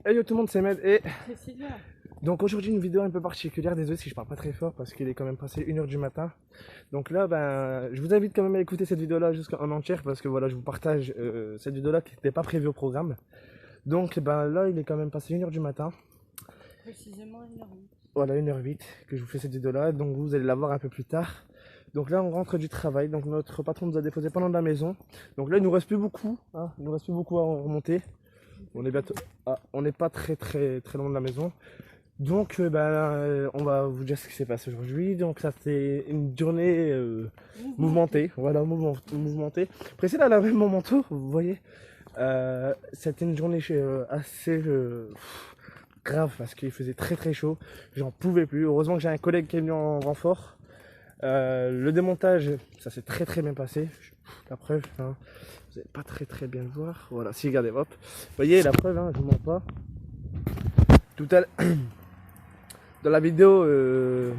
Hey yo tout le monde, c'est Med et Cécilia. donc aujourd'hui une vidéo un peu particulière, désolé si je parle pas très fort parce qu'il est quand même passé 1h du matin. Donc là je vous invite quand même à écouter cette vidéo là jusqu'en entière parce que voilà je vous partage cette vidéo là qui n'était pas prévue au programme. Donc là il est quand même passé 1h du matin, Précisément 1h08. voilà 1h08 que je vous fais cette vidéo là, donc vous allez la voir un peu plus tard. Donc là on rentre du travail, donc notre patron nous a déposé pendant de la maison. Donc là il nous reste plus beaucoup, hein, il nous reste plus beaucoup à remonter. On est bientôt, on n'est pas très loin de la maison. Donc on va vous dire ce qui s'est passé aujourd'hui. Donc ça c'est une journée mouvementée, voilà, mouvementée. Priscilla elle a même mon manteau, vous voyez. C'était une journée assez grave parce qu'il faisait très chaud. J'en pouvais plus. Heureusement que j'ai un collègue qui est venu en renfort. Le démontage, ça s'est très bien passé. La preuve, hein, vous n'allez pas très bien le voir. Voilà, si regardez, hop. Vous voyez la preuve, hein, je vous mens pas. Tout à l'heure, dans la vidéo de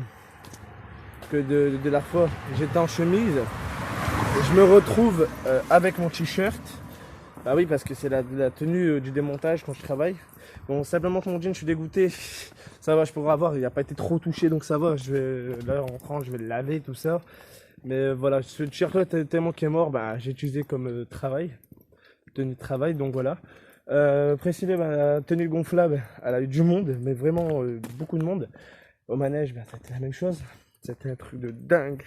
la fois, j'étais en chemise. Et je me retrouve avec mon t-shirt. Ah oui, parce que c'est la tenue du démontage quand je travaille. Bon, simplement que mon jean, je suis dégoûté. Ça va, je pourrais avoir, il n'a pas été trop touché, donc ça va. Là, en rentrant, je vais le laver, tout ça. Mais voilà, ce t-shirt-là, tellement qu'il est mort, j'ai utilisé comme tenue de travail, donc voilà. Précisé, la tenue gonflable, elle a eu du monde, mais vraiment beaucoup de monde. Au manège, c'était la même chose. C'était un truc de dingue.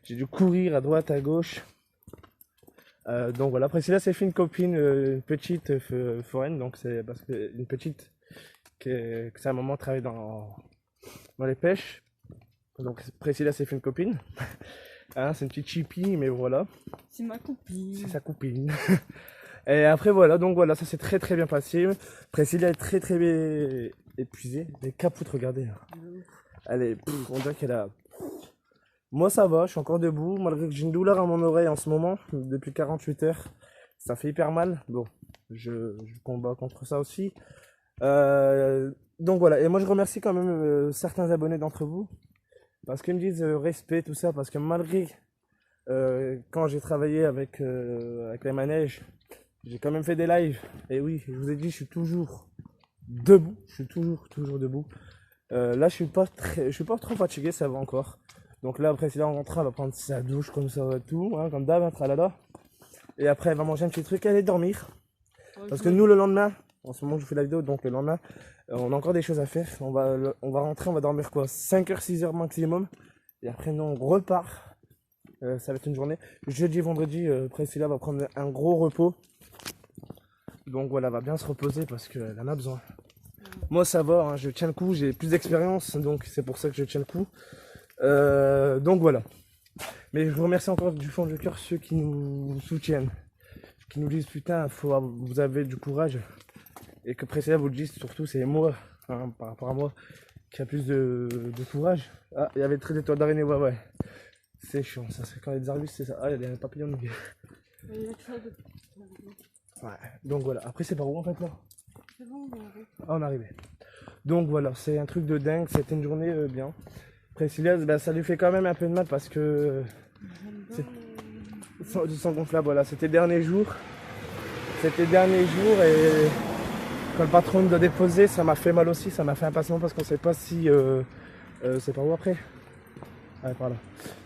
J'ai dû courir à droite, à gauche. Donc voilà, Priscilla s'est fait une copine, une petite foraine, donc c'est parce que une petite que sa maman travaille dans les pêches. Donc Priscilla s'est fait une copine. Hein, c'est une petite chippie, mais voilà. C'est ma copine. C'est sa copine. Et après voilà, donc voilà, ça s'est très bien passé. Priscilla est très épuisée. Elle est capoute, regardez. Elle est, on dirait qu'elle a... Moi ça va, je suis encore debout, malgré que j'ai une douleur à mon oreille en ce moment, depuis 48 heures. Ça fait hyper mal. Bon, je combats contre ça aussi. Donc voilà, et moi je remercie quand même certains abonnés d'entre vous. Parce qu'ils me disent respect, tout ça, parce que malgré quand j'ai travaillé avec les manèges, j'ai quand même fait des lives. Et oui, je vous ai dit, je suis toujours debout. Je suis toujours debout. Là, je suis pas trop fatigué, ça va encore. Donc là, après, c'est là, on rentre, elle va prendre sa douche comme ça, tout, hein, comme d'hab, tralala. Et après, elle va manger un petit truc, elle va dormir. Parce que nous, le lendemain, en ce moment, je vous fais la vidéo, donc le lendemain, on a encore des choses à faire. On va rentrer, on va dormir quoi, 5h, 6h maximum. Et après, nous, on repart. Ça va être une journée. Jeudi, vendredi, Priscilla va prendre un gros repos. Donc voilà, elle va bien se reposer parce qu'elle en a besoin. Moi, ça va, hein, je tiens le coup, j'ai plus d'expérience, donc c'est pour ça que je tiens le coup. Donc voilà. Mais je vous remercie encore du fond du cœur ceux qui nous soutiennent, qui nous disent putain, vous avez du courage. Et que Priscilla vous le dise, surtout c'est moi, hein, par rapport à moi, qui a plus de courage. Ah, il y avait très d'étoiles d'araignée, ouais. C'est chiant, ça, c'est quand il y a des arbustes, c'est ça. Ah, il y a des papillons de Ouais, donc voilà. Après, c'est par où en fait là? C'est bon, on est arrivé. Ah, on est arrivé. Donc voilà, c'est un truc de dingue, c'était une journée bien. Priscilla, ça lui fait quand même un peu de mal parce que du sang gonflable, voilà, c'était le dernier jour. C'était le dernier jour et quand le patron nous a déposé, ça m'a fait mal aussi, ça m'a fait impatient parce qu'on sait pas si c'est par où après. Ouais, par là.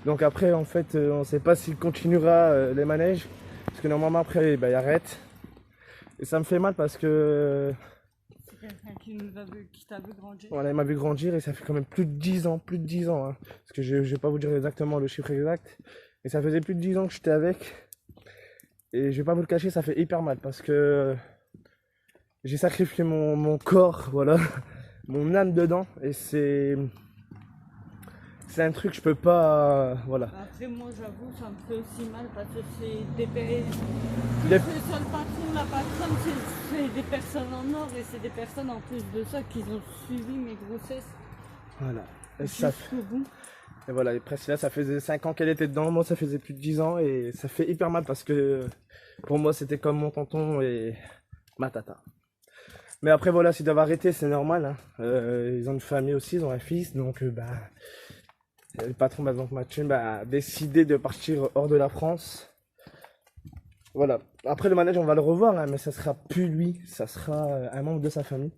Donc après, en fait, on sait pas s'il continuera les manèges parce que normalement après, il arrête. Et ça me fait mal parce que C'est quelqu'un qui t'a vu grandir. voilà, il m'a vu grandir et ça fait quand même plus de 10 ans, hein. Parce que je vais pas vous dire exactement le chiffre exact, mais ça faisait plus de 10 ans que j'étais avec. Et je vais pas vous le cacher, ça fait hyper mal parce que j'ai sacrifié mon corps, voilà, mon âme dedans. Et c'est un truc que je peux pas, voilà. Après, moi, j'avoue, ça me fait aussi mal parce que c'est des personnes. Les- Le seul patron, la patronne, c'est des personnes en or et c'est des personnes en plus de ça qui ont suivi mes grossesses. Voilà. Et ça, Jusqu'au bout. et voilà, et presque là, ça faisait 5 ans qu'elle était dedans, moi ça faisait plus de 10 ans et ça fait hyper mal parce que pour moi c'était comme mon tonton et ma tata. Mais après voilà, s'ils doivent arrêter, c'est normal, hein. Ils ont une famille aussi, ils ont un fils, donc le patron, donc Mathieu, a décidé de partir hors de la France. Voilà. Après le manège, on va le revoir, hein, mais ça sera plus lui, ça sera un membre de sa famille.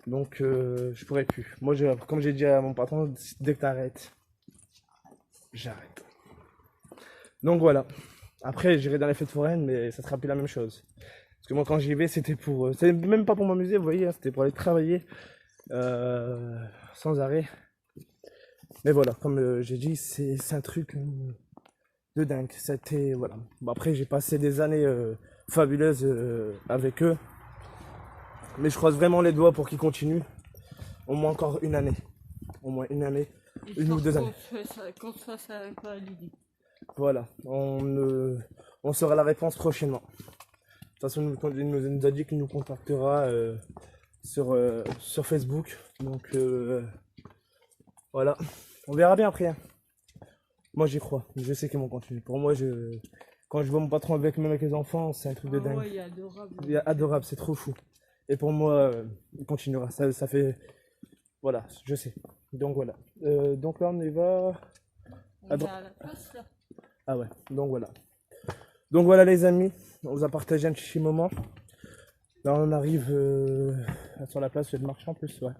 Donc je pourrais plus. Moi, comme j'ai dit à mon patron, dès que t'arrêtes, j'arrête. Donc voilà. Après, j'irai dans les fêtes foraines, mais ça sera plus la même chose. Parce que moi, quand j'y vais, c'était pour, c'était même pas pour m'amuser, vous voyez, hein, c'était pour aller travailler sans arrêt. Mais voilà, comme j'ai dit, c'est un truc de dingue. C'était voilà. Bon, après, j'ai passé des années fabuleuses avec eux, mais je croise vraiment les doigts pour qu'ils continuent. Au moins encore une année. Au moins une année. Une ou 2 années. Qu'on se fasse un peu à l'idée. Voilà. On saura la réponse prochainement. De toute façon, il nous a dit qu'il nous contactera sur Facebook. Donc voilà. On verra bien après. Hein. Moi j'y crois. Je sais qu'ils vont continuer. Pour moi, quand je vois mon patron même avec les enfants, c'est un truc de dingue. Ouais, il est adorable. Il est adorable, c'est trop fou. Et pour moi, il continuera. Ça fait. Voilà, je sais. Donc voilà. Donc là, on y va. On est à la place là. Ah ouais, donc voilà. Donc voilà les amis, on vous a partagé un petit moment. Là on arrive sur la place de marché en plus, ouais.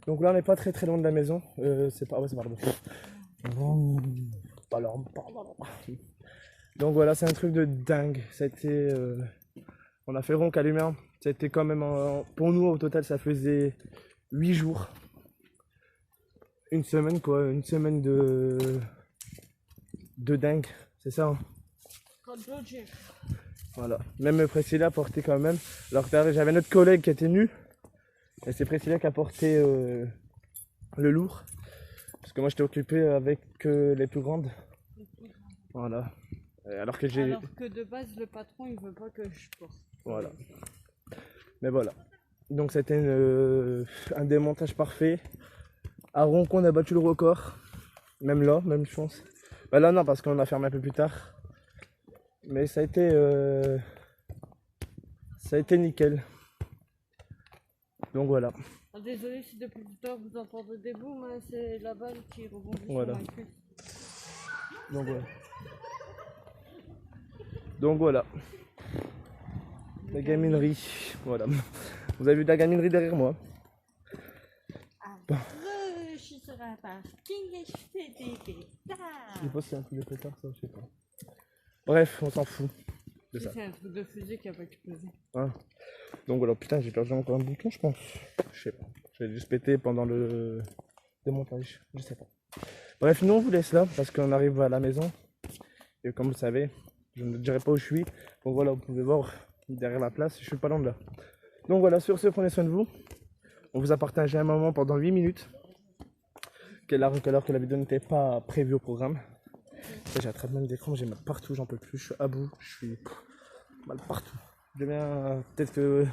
Donc là on n'est pas très loin de la maison. C'est pas... Ouais, c'est par là. Pas là, donc voilà, c'est un truc de dingue. Ça a été... On a fait rond Calumet. Ça a été quand même... Pour nous au total ça faisait 8 jours. Une semaine quoi, une semaine de dingue, c'est ça hein. Voilà, même Priscilla portait quand même. Alors que j'avais notre collègue qui était nu. Et c'est Priscilla qui a porté le lourd. Parce que moi j'étais occupé avec les plus grandes. Voilà. Alors que de base le patron il veut pas que je porte. Voilà. Mais voilà. Donc c'était un démontage parfait. À Roncon on a battu le record. Même là, même chance. Bah là non parce qu'on a fermé un peu plus tard. Mais ça a été nickel. Donc voilà. Ah, désolé si depuis tout à l'heure vous entendez des booms, hein, c'est la balle qui rebondit voilà. sur ma cuisse. Donc voilà. Donc voilà. La gaminerie. Voilà. Vous avez vu la gaminerie derrière moi. Bon. Je suis sur un parking et je fais des pétards. Je sais pas si c'est un truc de pétard ça, je sais pas. Bref, on s'en fout. C'est ça. C'est un truc de fusée qui a pas explosé. Ah. Donc voilà, putain, j'ai perdu encore un bouton, je pense. Je sais pas. J'ai juste pété pendant le démontage. Je sais pas. Bref, nous on vous laisse là parce qu'on arrive à la maison. Et comme vous savez, je ne dirai pas où je suis. Donc voilà, vous pouvez voir derrière la place, je suis pas loin de là. Donc voilà, sur ce, prenez soin de vous. On vous a partagé un moment pendant 8 minutes. Quelle heure que la vidéo n'était pas prévue au programme. J'ai un traitement d'écran, j'ai mal partout, j'en peux plus, je suis à bout, je suis mal partout. Je viens peut-être que...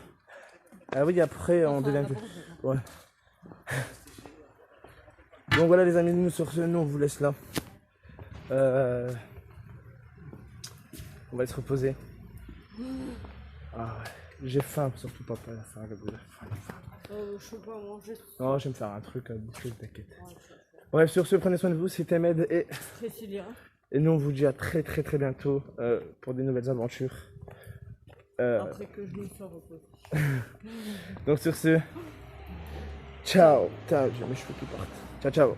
Ah oui, après on devient... Ouais. Donc voilà les amis, nous sur ce, nous on vous laisse là. On va se reposer. Ah ouais. J'ai faim, surtout papa, la faim. Je peux pas manger. Non, je vais me faire un truc à bouffer, t'inquiète. Bref, sur ce, prenez soin de vous, c'était Med et Priscilla. Et nous on vous dit à très bientôt pour des nouvelles aventures. Après que je me sois reposé. Donc sur ce, ciao. Putain, j'ai mes cheveux qui partent. Ciao.